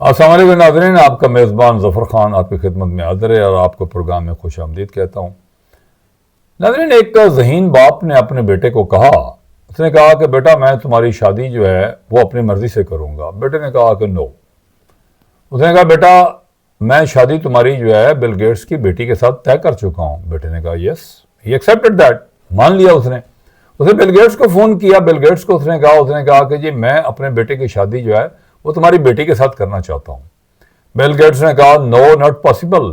السلام علیکم ناظرین، آپ کا میزبان ظفر خان آپ کی خدمت میں حاضر ہے اور آپ کو پروگرام میں خوش آمدید کہتا ہوں۔ ناظرین، ایک ذہین باپ نے اپنے بیٹے کو کہا، اس نے کہا کہ بیٹا میں تمہاری شادی جو ہے وہ اپنی مرضی سے کروں گا۔ بیٹے نے کہا کہ نو۔ اس نے کہا بیٹا میں شادی تمہاری جو ہے بل گیٹس کی بیٹی کے ساتھ طے کر چکا ہوں۔ بیٹے نے کہا یس، ہی ایکسیپٹڈ دیٹ، مان لیا اس نے بل گیٹس کو فون کیا۔ بل گیٹس کو اس نے کہا کہ جی میں اپنے بیٹے کی شادی جو ہے وہ تمہاری بیٹی کے ساتھ کرنا چاہتا ہوں۔ بل گیٹس نے کہا نو ناٹ پاسبل۔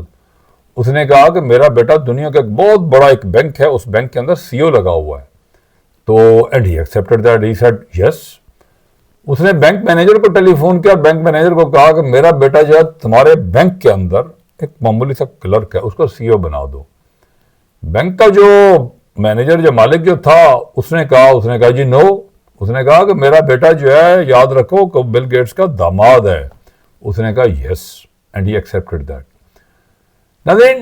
اس نے کہا کہ میرا بیٹا دنیا کا ایک بہت بڑا ایک بینک ہے، اس بینک کے اندر سی او لگا ہوا ہے۔ تو and he accepted that, he said yes. اس نے بینک مینیجر کو ٹیلی فون کیا، بینک مینیجر کو کہا کہ میرا بیٹا جو ہے تمہارے بینک کے اندر ایک معمولی سا کلرک ہے، اس کو سی او بنا دو۔ بینک کا جو مینیجر جو مالک جو تھا اس نے کہا جی نو۔ اس نے کہا کہ میرا بیٹا جو ہے یاد رکھو کہ بل گیٹس کا داماد ہے۔ اس نے کہا yes and he accepted that. ناظرین،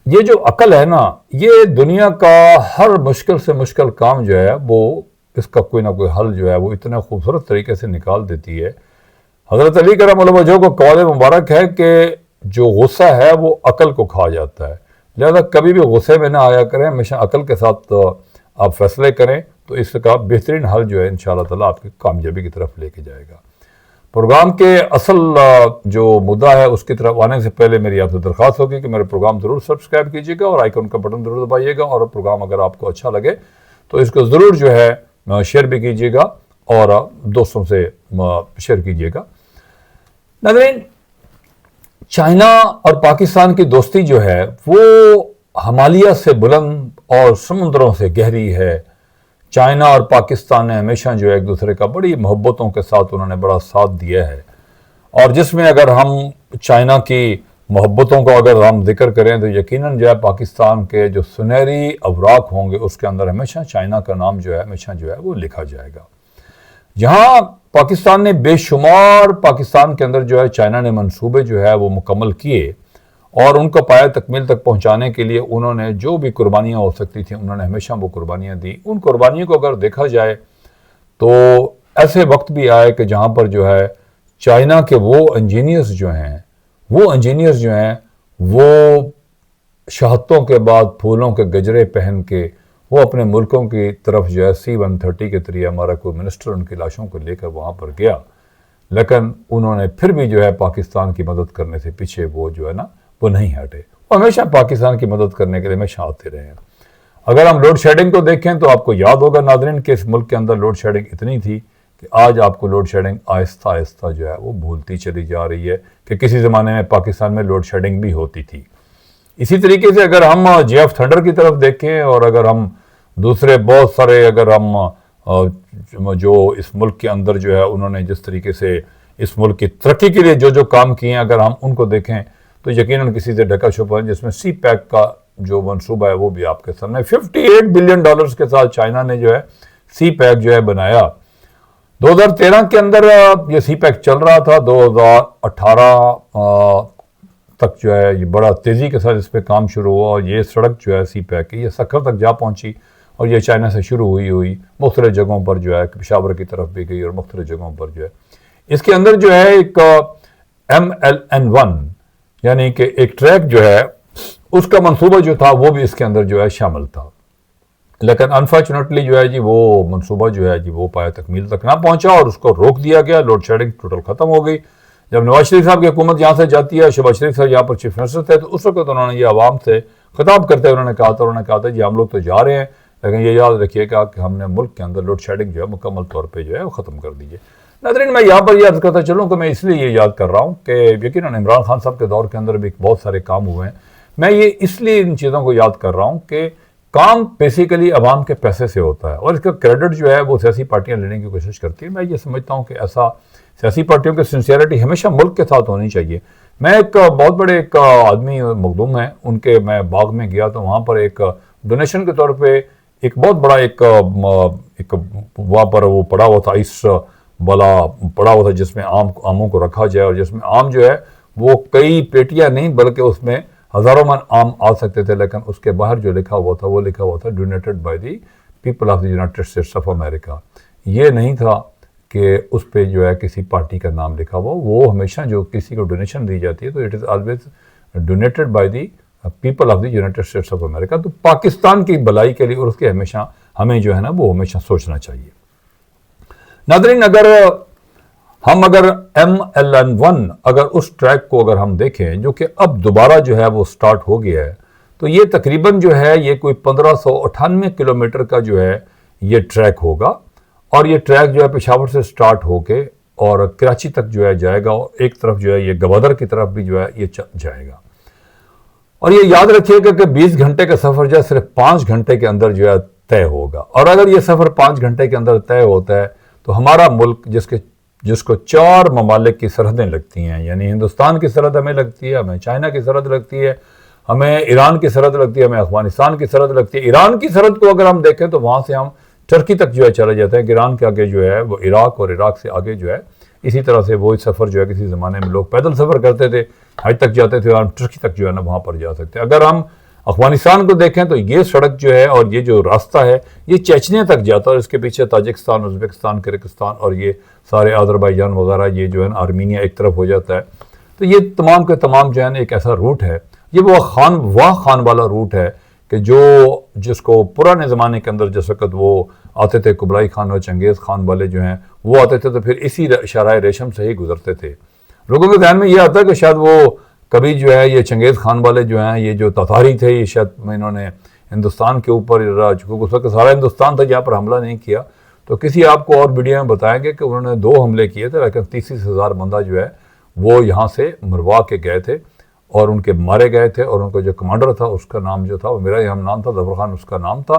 یہ جو عقل ہے نا، یہ دنیا کا ہر مشکل سے مشکل کام جو ہے وہ اس کا کوئی نہ کوئی حل جو ہے وہ اتنا خوبصورت طریقے سے نکال دیتی ہے۔ حضرت علی کرم اللہ وجہہ کو قول مبارک ہے کہ جو غصہ ہے وہ عقل کو کھا جاتا ہے، لہذا کبھی بھی غصے میں نہ آیا کریں، ہمیشہ عقل کے ساتھ آپ فیصلے کریں تو اس کا بہترین حل جو ہے انشاءاللہ تعالیٰ آپ کی کامیابی کی طرف لے کے جائے گا۔ پروگرام کے اصل جو مدعا ہے اس کی طرف آنے سے پہلے میری آپ سے درخواست ہوگی کہ میرے پروگرام ضرور سبسکرائب کیجیے گا اور آئیکن کا بٹن ضرور دبائیے گا، اور پروگرام اگر آپ کو اچھا لگے تو اس کو ضرور جو ہے شیئر بھی کیجیے گا اور دوستوں سے شیئر کیجیے گا۔ ناظرین، چائنا اور پاکستان کی دوستی جو ہے وہ ہمالیہ سے بلند اور سمندروں سے گہری ہے۔ چائنا اور پاکستان نے ہمیشہ جو ہے ایک دوسرے کا بڑی محبتوں کے ساتھ انہوں نے بڑا ساتھ دیا ہے، اور جس میں اگر ہم چائنا کی محبتوں کو اگر ہم ذکر کریں تو یقیناً جو ہے پاکستان کے جو سنہری اوراق ہوں گے اس کے اندر ہمیشہ چائنا کا نام جو ہے ہمیشہ جو ہے وہ لکھا جائے گا۔ جہاں پاکستان نے بے شمار پاکستان کے اندر جو ہے چائنا نے منصوبے جو ہے وہ مکمل کیے اور ان کو پایہ تکمیل تک پہنچانے کے لیے انہوں نے جو بھی قربانیاں ہو سکتی تھیں انہوں نے ہمیشہ وہ قربانیاں دی۔ ان قربانیوں کو اگر دیکھا جائے تو ایسے وقت بھی آئے کہ جہاں پر جو ہے چائنا کے وہ انجینئرز جو ہیں وہ شہادتوں کے بعد پھولوں کے گجرے پہن کے وہ اپنے ملکوں کی طرف جو ہے C-130 کے ذریعے ہمارا کوئی منسٹر ان کی لاشوں کو لے کر وہاں پر گیا، لیکن انہوں نے پھر بھی جو ہے پاکستان کی مدد کرنے سے پیچھے وہ جو ہے نا وہ نہیں ہٹے، وہ ہمیشہ پاکستان کی مدد کرنے کے لیے ہمیشہ آتے رہے ہیں۔ اگر ہم لوڈ شیڈنگ کو دیکھیں تو آپ کو یاد ہوگا ناظرین کہ اس ملک کے اندر لوڈ شیڈنگ اتنی تھی کہ آج آپ کو لوڈ شیڈنگ آہستہ آہستہ جو ہے وہ بھولتی چلی جا رہی ہے کہ کسی زمانے میں پاکستان میں لوڈ شیڈنگ بھی ہوتی تھی۔ اسی طریقے سے اگر ہم JF تھنڈر کی طرف دیکھیں اور اگر ہم دوسرے بہت سارے اگر ہم جو اس ملک کے اندر جو ہے انہوں نے جس طریقے سے اس ملک کی ترقی کے لیے جو کام کیے ہیں اگر ہم ان کو دیکھیں تو یقیناً کسی سے ڈھکا چھپا، جس میں سی پیک کا جو منصوبہ ہے وہ بھی آپ کے سامنے $58 بلین کے ساتھ چائنا نے جو ہے سی پیک جو ہے بنایا۔ 2013 کے اندر یہ سی پیک چل رہا تھا، 2018 تک جو ہے یہ بڑا تیزی کے ساتھ اس پہ کام شروع ہوا اور یہ سڑک جو ہے سی پیک کی یہ سکھر تک جا پہنچی اور یہ چائنا سے شروع ہوئی مختلف جگہوں پر جو ہے پشاور کی طرف بھی گئی اور مختلف جگہوں پر جو ہے اس کے اندر جو ہے ایک MLN1 یعنی کہ ایک ٹریک جو ہے اس کا منصوبہ جو تھا وہ بھی اس کے اندر جو ہے شامل تھا، لیکن انفارچونیٹلی جو ہے جی وہ منصوبہ جو ہے جی وہ پایہ تکمیل تک نہ پہنچا اور اس کو روک دیا گیا، لوڈ شیڈنگ ٹوٹل ختم ہو گئی۔ جب نواز شریف صاحب کی حکومت یہاں سے جاتی ہے، شہباز شریف صاحب یہاں پر چیف منسٹر تھے، تو اس وقت انہوں نے یہ عوام سے خطاب کرتے ہوئے انہوں نے کہا تھا جی ہم لوگ تو جا رہے ہیں لیکن یہ یاد رکھیے گا کہ ہم نے ملک کے اندر لوڈ شیڈنگ جو ہے مکمل طور پہ جو ہے وہ ختم کر دیجیے۔ ناظرین، میں یہاں پر یہ عرض کرتا چلوں کہ میں اس لیے یہ یاد کر رہا ہوں کہ یقیناً عمران خان صاحب کے دور کے اندر بھی بہت سارے کام ہوئے ہیں۔ میں یہ اس لیے ان چیزوں کو یاد کر رہا ہوں کہ کام بیسیکلی عوام کے پیسے سے ہوتا ہے اور اس کا کریڈٹ جو ہے وہ سیاسی پارٹیاں لینے کی کوشش کرتی ہیں۔ میں یہ سمجھتا ہوں کہ ایسا سیاسی پارٹیوں کی سنسیئرٹی ہمیشہ ملک کے ساتھ ہونی چاہیے۔ میں ایک بہت بڑے ایک آدمی مخدوم ہیں، ان کے میں باغ میں گیا تو وہاں پر ایک ڈونیشن کے طور پہ ایک بہت بڑا ایک وہاں پر وہ پڑا ہوا تھا، اس والا پڑا ہوا تھا جس میں آموں کو رکھا جائے اور جس میں آم جو ہے وہ کئی پیٹیاں نہیں بلکہ اس میں ہزاروں من آم آ سکتے تھے، لیکن اس کے باہر جو لکھا ہوا تھا donated by the people of the United States of America. یہ نہیں تھا کہ اس پہ جو ہے کسی پارٹی کا نام لکھا ہوا. وہ ہمیشہ جو کسی کو ڈونیشن دی جاتی ہے تو it is always donated by the people of the United States of America. تو پاکستان کی بھلائی کے لیے اور اس کے ہمیشہ ہمیں جو ہے نا وہ ہمیشہ سوچنا چاہیے. ناظرین اگر MLN1 اگر اس ٹریک کو اگر ہم دیکھیں جو کہ اب دوبارہ جو ہے وہ سٹارٹ ہو گیا ہے تو یہ تقریباً جو ہے یہ کوئی 1598 کلومیٹر کا جو ہے یہ ٹریک ہوگا. اور یہ ٹریک جو ہے پشاور سے سٹارٹ ہو کے اور کراچی تک جو ہے جائے گا, اور ایک طرف جو ہے یہ گوادر کی طرف بھی جو ہے یہ جائے گا. اور یہ یاد رکھیے گا کہ 20 گھنٹے کا سفر جو ہے صرف 5 گھنٹے کے اندر جو ہے طے ہوگا. اور اگر یہ سفر 5 گھنٹے کے اندر طے ہوتا ہے تو ہمارا ملک جس کو 4 ممالک کی سرحدیں لگتی ہیں, یعنی ہندوستان کی سرحد ہمیں لگتی ہے, ہمیں چائنا کی سرحد لگتی ہے, ہمیں ایران کی سرحد لگتی ہے, ہمیں افغانستان کی سرحد لگتی ہے. ایران کی سرحد کو اگر ہم دیکھیں تو وہاں سے ہم ترکی تک جو ہے چلے جاتے ہیں. ایران کے آگے جو ہے وہ عراق, اور عراق سے آگے جو ہے اسی طرح سے وہ سفر جو ہے کسی زمانے میں لوگ پیدل سفر کرتے تھے, حج تک جاتے تھے, اور ہم ترکی تک جو ہے نا وہاں پر جا سکتے ہیں. اگر ہم افغانستان کو دیکھیں تو یہ سڑک جو ہے اور یہ جو راستہ ہے یہ چیچنیا تک جاتا ہے, اور اس کے پیچھے تاجکستان, ازبکستان, کرغزستان اور یہ سارے آذربائیجان وغیرہ یہ جو ہے نا آرمینیا ایک طرف ہو جاتا ہے. تو یہ تمام کے تمام جو ہے نا ایک ایسا روٹ ہے, یہ وہ خان والا روٹ ہے کہ جس کو پرانے زمانے کے اندر جس وقت وہ آتے تھے قبلائی خان اور چنگیز خان والے جو ہیں وہ آتے تھے تو پھر اسی شاہراہ ریشم سے ہی گزرتے تھے. لوگوں کے ذہن میں یہ آتا ہے کہ شاید وہ کبھی جو ہے یہ چنگیز خان والے جو ہیں یہ جو تاتاری تھے یہ شاید انہوں نے ہندوستان کے اوپر چونکہ اس وقت سارا ہندوستان تھا جہاں پر حملہ نہیں کیا, تو کسی آپ کو اور ویڈیو میں بتائیں گے کہ انہوں نے 2 حملے کیے تھے, لیکن 30,000 بندہ جو ہے وہ یہاں سے مروا کے گئے تھے اور ان کے مارے گئے تھے. اور ان کا جو کمانڈر تھا اس کا نام جو تھا وہ میرا یہاں نام تھا, ظفر خان اس کا نام تھا.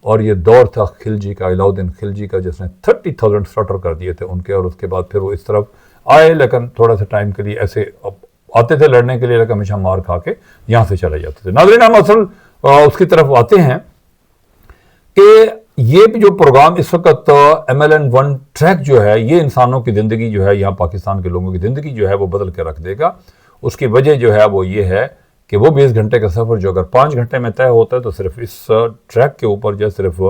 اور یہ دور تھا خلجی کا, علاؤدین خلجی کا, جس نے 30,000 سلاٹر کر دیے تھے ان کے. اور اس کے بعد پھر وہ اس طرف آئے, لیکن تھوڑا سا ٹائم کے لیے ایسے آتے تھے لڑنے کے لیے, لیکن ہمیشہ مار کھا کے یہاں سے چلے جاتے تھے. ناظرین ہم اصل اس کی طرف آتے ہیں کہ یہ جو پروگرام اس وقت MLN1 ٹریک جو ہے یہ انسانوں کی زندگی جو ہے یہاں پاکستان کے لوگوں کی زندگی جو ہے وہ بدل کے رکھ دے گا. اس کی وجہ جو ہے وہ یہ ہے کہ وہ 20 گھنٹے کا سفر جو اگر 5 گھنٹے میں طے ہوتا ہے تو صرف اس ٹریک کے اوپر جو ہے صرف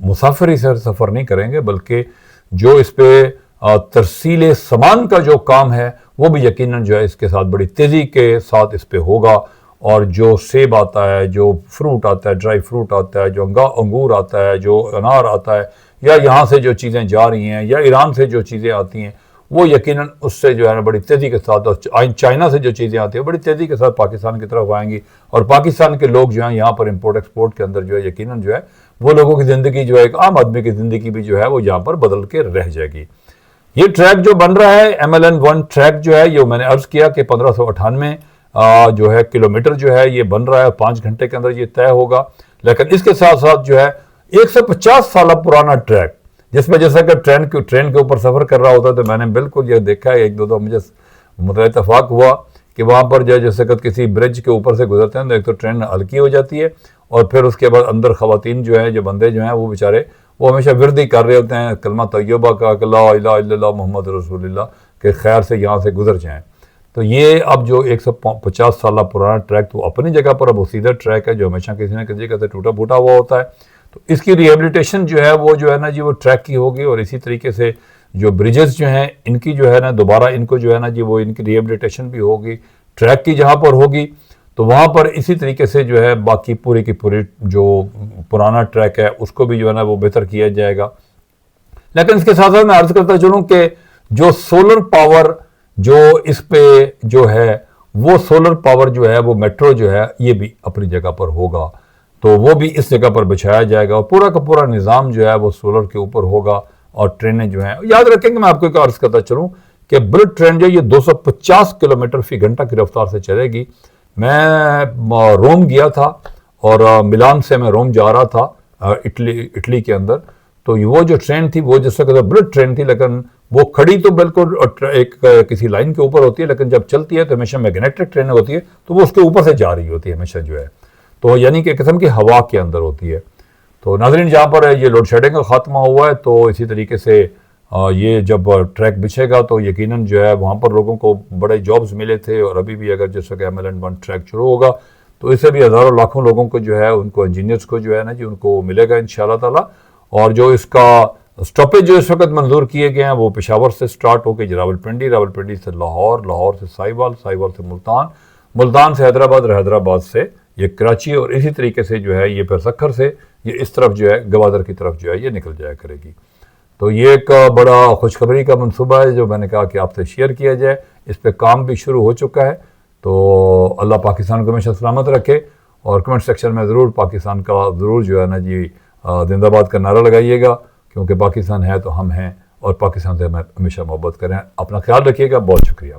مسافر ہی سفر نہیں کریں گے, بلکہ جو اس پہ ترسیل سامان کا جو کام ہے وہ بھی یقیناً جو ہے اس کے ساتھ بڑی تیزی کے ساتھ اس پہ ہوگا. اور جو سیب آتا ہے, جو فروٹ آتا ہے, ڈرائی فروٹ آتا ہے, جو انگور آتا ہے, جو انار آتا ہے, یا یہاں سے جو چیزیں جا رہی ہیں یا ایران سے جو چیزیں آتی ہیں وہ یقیناً اس سے جو ہے نا بڑی تیزی کے ساتھ, اور چائنا سے جو چیزیں آتی ہیں بڑی تیزی کے ساتھ پاکستان کی طرف آئیں گی. اور پاکستان کے لوگ جو ہیں یہاں پر امپورٹ ایکسپورٹ کے اندر جو ہے یقیناً جو ہے وہ لوگوں کی زندگی جو ہے ایک عام آدمی کی زندگی بھی جو ہے وہ یہاں پر بدل کے رہ جائے گی. یہ ٹریک جو بن رہا ہے MLN1 ٹریک جو ہے یہ میں نے عرض کیا کہ 1598 جو ہے کلومیٹر جو ہے یہ بن رہا ہے, 5 گھنٹے کے اندر یہ طے ہوگا. لیکن اس کے ساتھ ساتھ جو ہے 150 سالہ پرانا ٹریک, جس میں جیسا کہ ٹرین کے اوپر سفر کر رہا ہوتا ہے تو میں نے بالکل یہ دیکھا ہے, 1-2 مجھے اتفاق ہوا کہ وہاں پر جو ہے جیسے کہ کسی برج کے اوپر سے گزرتے ہیں تو ایک تو ٹرین ہلکی ہو جاتی ہے, اور پھر اس کے بعد اندر خواتین جو ہیں, جو بندے جو ہیں وہ بیچارے وہ ہمیشہ وردی کر رہے ہوتے ہیں کلمہ طیبہ کا کہ لا الہ الا اللہ محمد رسول اللہ, کہ خیر سے یہاں سے گزر جائیں. تو یہ اب جو 150 سالہ پرانا ٹریک تو اپنی جگہ پر اب وہ سیدھا ٹریک ہے جو ہمیشہ کسی نہ کسی جگہ سے ٹوٹا پھوٹا ہوا ہوتا ہے. تو اس کی ریہیبلیٹیشن جو ہے وہ جو ہے نا جی وہ ٹریک کی ہوگی, اور اسی طریقے سے جو بریجز جو ہیں ان کی جو ہے نا دوبارہ ان کو جو ہے نا جی وہ ان کی ریہیبلیٹیشن بھی ہوگی ٹریک کی جہاں پر ہوگی. تو وہاں پر اسی طریقے سے جو ہے باقی پوری کی پوری جو پرانا ٹریک ہے اس کو بھی جو ہے نا وہ بہتر کیا جائے گا. لیکن اس کے ساتھ ساتھ میں عرض کرتا چلوں کہ جو سولر پاور جو اس پہ جو ہے وہ سولر پاور جو ہے وہ میٹرو جو ہے یہ بھی اپنی جگہ پر ہوگا, تو وہ بھی اس جگہ پر بچھایا جائے گا, اور پورا کا پورا نظام جو ہے وہ سولر کے اوپر ہوگا. اور ٹرینیں جو ہیں یاد رکھیں کہ میں آپ کو ایک عرض کرتا چلوں کہ بلٹ ٹرین جو یہ 250 کلومیٹر فی گھنٹہ کی رفتار سے چلے گی. میں روم گیا تھا اور ملان سے میں روم جا رہا تھا اٹلی کے اندر, تو وہ جو ٹرین تھی وہ جس سے بلٹ ٹرین تھی, لیکن وہ کھڑی تو بالکل ایک کسی لائن کے اوپر ہوتی ہے, لیکن جب چلتی ہے تو ہمیشہ میگنیٹک ٹرینیں ہوتی ہے تو وہ اس کے اوپر سے جا رہی ہوتی ہے ہمیشہ جو ہے, تو یعنی کہ قسم کی ہوا کے اندر ہوتی ہے. تو ناظرین جہاں پر یہ لوڈ شیڈنگ کا خاتمہ ہوا ہے تو اسی طریقے سے یہ جب ٹریک بچھے گا تو یقیناً جو ہے وہاں پر لوگوں کو بڑے جابز ملے تھے, اور ابھی بھی اگر جیسا کہ MLN1 ٹریک شروع ہوگا تو اس سے بھی ہزاروں لاکھوں لوگوں کو جو ہے ان کو انجینئرز کو جو ہے نا جی ان کو ملے گا انشاءاللہ تعالی. اور جو اس کا اسٹاپیج جو اس وقت منظور کیے گئے ہیں وہ پشاور سے سٹارٹ ہو کے راولپنڈی، راولپنڈی سے لاہور، لاہور سے ساہیوال، ساہیوال سے ملتان، ملتان سے حیدرآباد اور حیدرآباد سے یہ کراچی، اور اسی طریقے سے جو ہے یہ پھر سکھر سے یہ اس طرف جو ہے گوادر کی طرف جو ہے یہ نکل جایا کرے گی۔ تو یہ ایک بڑا خوشخبری کا منصوبہ ہے جو میں نے کہا کہ آپ سے شیئر کیا جائے، اس پہ کام بھی شروع ہو چکا ہے۔ تو اللہ پاکستان کو ہمیشہ سلامت رکھے، اور کمنٹ سیکشن میں ضرور پاکستان کا ضرور جو ہے نا جی زندہ باد کا نعرہ لگائیے گا، کیونکہ پاکستان ہے تو ہم ہیں، اور پاکستان سے ہمیں ہمیشہ محبت کریں۔ اپنا خیال رکھیے گا، بہت شکریہ۔